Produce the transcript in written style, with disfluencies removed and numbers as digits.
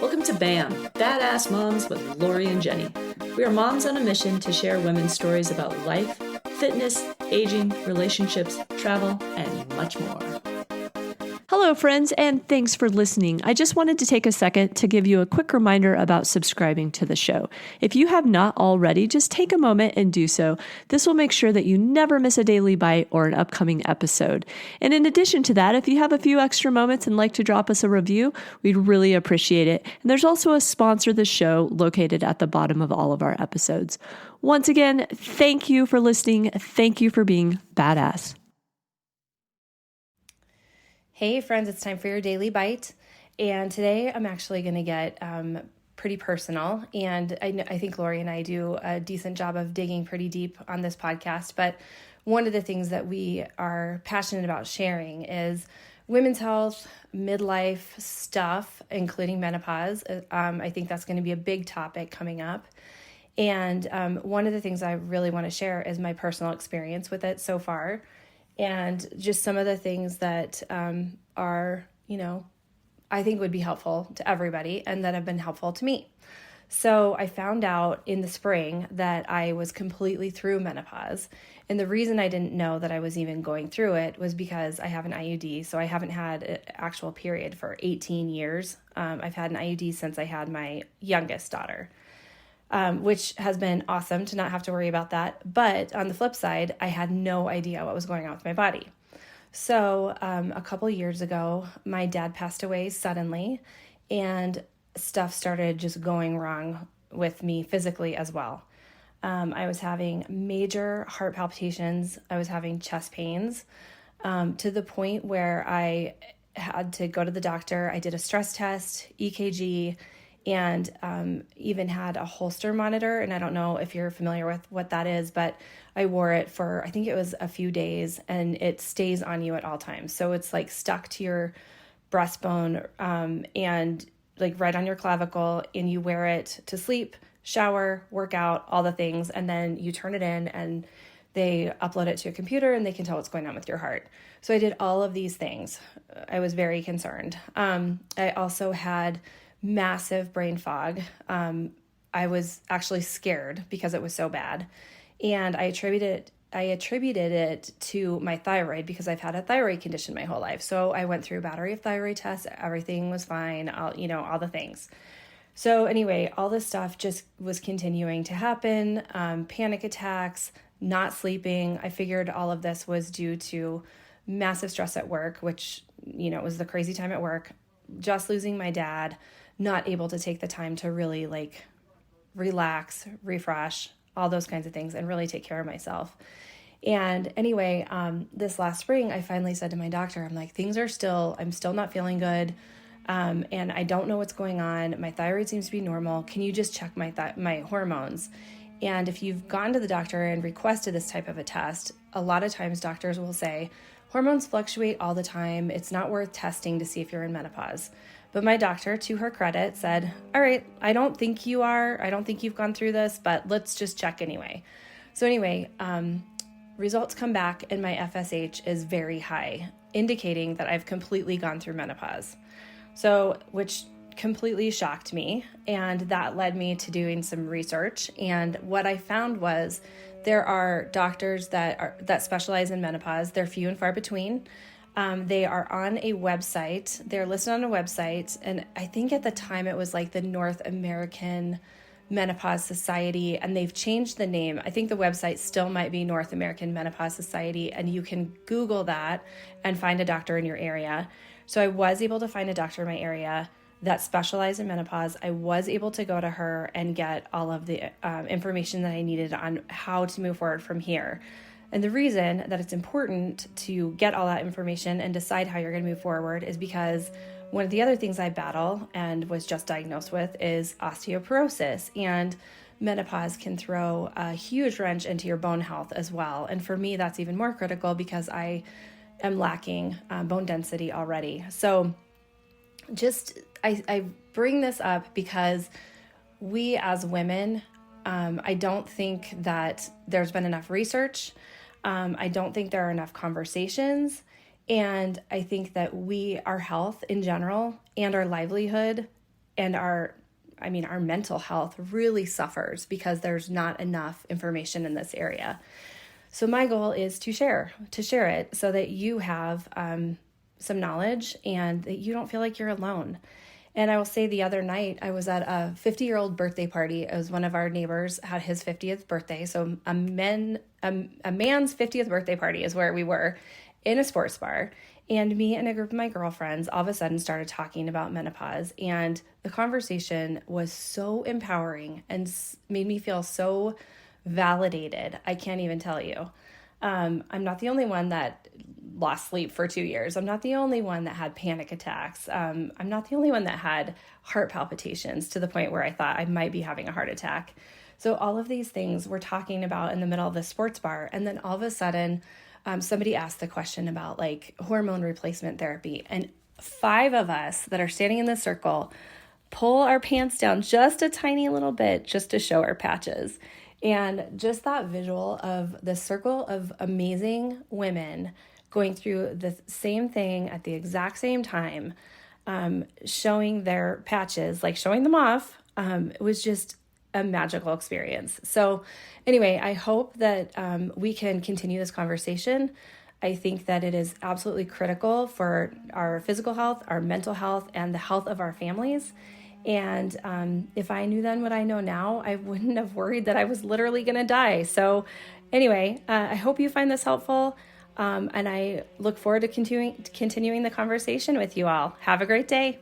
Welcome to BAM, Badass Moms with Lori and Jenny. We are moms on a mission to share women's stories about life, fitness, aging, relationships, travel, and much more. Hello, friends, and thanks for listening. I just wanted to take a second to give you a quick reminder about subscribing to the show. If you have not already, just take a moment and do so. This will make sure that you never miss a daily bite or an upcoming episode. And in addition to that, if you have a few extra moments and like to drop us a review, we'd really appreciate it. And there's also a sponsor of the show located at the bottom of all of our episodes. Once again, thank you for listening. Thank you for being badass. Hey friends, it's time for your daily bite. And today I'm actually going to get pretty personal. And I think Lori and I do a decent job of digging pretty deep on this podcast. But one of the things that we are passionate about sharing is women's health, midlife stuff, including menopause. I think that's going to be a big topic coming up. And one of the things I really want to share is my personal experience with it so far. And just some of the things that are, I think would be helpful to everybody and that have been helpful to me. So I found out in the spring that I was completely through menopause. And the reason I didn't know that I was even going through it was because I have an IUD. So I haven't had an actual period for 18 years. I've had an IUD since I had my youngest daughter. Which has been awesome to not have to worry about that. But on the flip side, I had no idea what was going on with my body. So a couple years ago, my dad passed away suddenly, and stuff started just going wrong with me physically as well. I was having major heart palpitations. I was having chest pains to the point where I had to go to the doctor. I did a stress test, EKG, and even had a holster monitor. And I don't know if you're familiar with what that is, but I wore it for, I think it was a few days, and it stays on you at all times. So it's like stuck to your breastbone and like right on your clavicle, and you wear it to sleep, shower, work out, all the things. And then you turn it in and they upload it to a computer and they can tell what's going on with your heart. So I did all of these things. I was very concerned. I also had massive brain fog. I was actually scared because it was so bad. And I attributed it to my thyroid because I've had a thyroid condition my whole life. So I went through a battery of thyroid tests. Everything was fine. All the things. So anyway, all this stuff just was continuing to happen. Panic attacks, not sleeping. I figured all of this was due to massive stress at work, which, it was the crazy time at work, just losing my dad, not able to take the time to really like relax, refresh, all those kinds of things, and really take care of myself. And anyway, this last spring, I finally said to my doctor, I'm like, I'm still not feeling good. And I don't know what's going on. My thyroid seems to be normal. Can you just check my hormones? And if you've gone to the doctor and requested this type of a test, a lot of times doctors will say, hormones fluctuate all the time. It's not worth testing to see if you're in menopause. But my doctor, to her credit, said, all right, I don't think you are. I don't think you've gone through this, but let's just check anyway. So anyway, results come back and my FSH is very high, indicating that I've completely gone through menopause. So, which completely shocked me. And that led me to doing some research. And what I found was there are doctors that specialize in menopause. They're few and far between. They are on a website. They're listed on a website. And I think at the time it was like the North American Menopause Society, and they've changed the name. I think the website still might be North American Menopause Society, and you can Google that and find a doctor in your area. So I was able to find a doctor in my area that specialized in menopause. I was able to go to her and get all of the information that I needed on how to move forward from here. And the reason that it's important to get all that information and decide how you're going to move forward is because one of the other things I battle and was just diagnosed with is osteoporosis, and menopause can throw a huge wrench into your bone health as well. And for me, that's even more critical because I am lacking bone density already. So I bring this up because we as women, I don't think that there's been enough research. I don't think there are enough conversations. And I think that our health in general and our livelihood and our mental health really suffers because there's not enough information in this area. So my goal is to share it so that you have some knowledge and that you don't feel like you're alone. And I will say the other night I was at a 50-year-old birthday party. It was one of our neighbors had his 50th birthday. So a man's 50th birthday party is where we were in a sports bar. And me and a group of my girlfriends all of a sudden started talking about menopause. And the conversation was so empowering and made me feel so validated. I can't even tell you. I'm not the only one that lost sleep for 2 years. I'm not the only one that had panic attacks. I'm not the only one that had heart palpitations to the point where I thought I might be having a heart attack. So all of these things we're talking about in the middle of the sports bar. And then all of a sudden, somebody asked the question about like hormone replacement therapy. And 5 of us that are standing in the circle pull our pants down just a tiny little bit just to show our patches. And just that visual of the circle of amazing women going through the same thing at the exact same time, showing their patches, like showing them off, it was just a magical experience. So anyway, I hope that we can continue this conversation. I think that it is absolutely critical for our physical health, our mental health, and the health of our families. And if I knew then what I know now, I wouldn't have worried that I was literally going to die. So anyway, I hope you find this helpful. And I look forward to continuing the conversation with you all. Have a great day.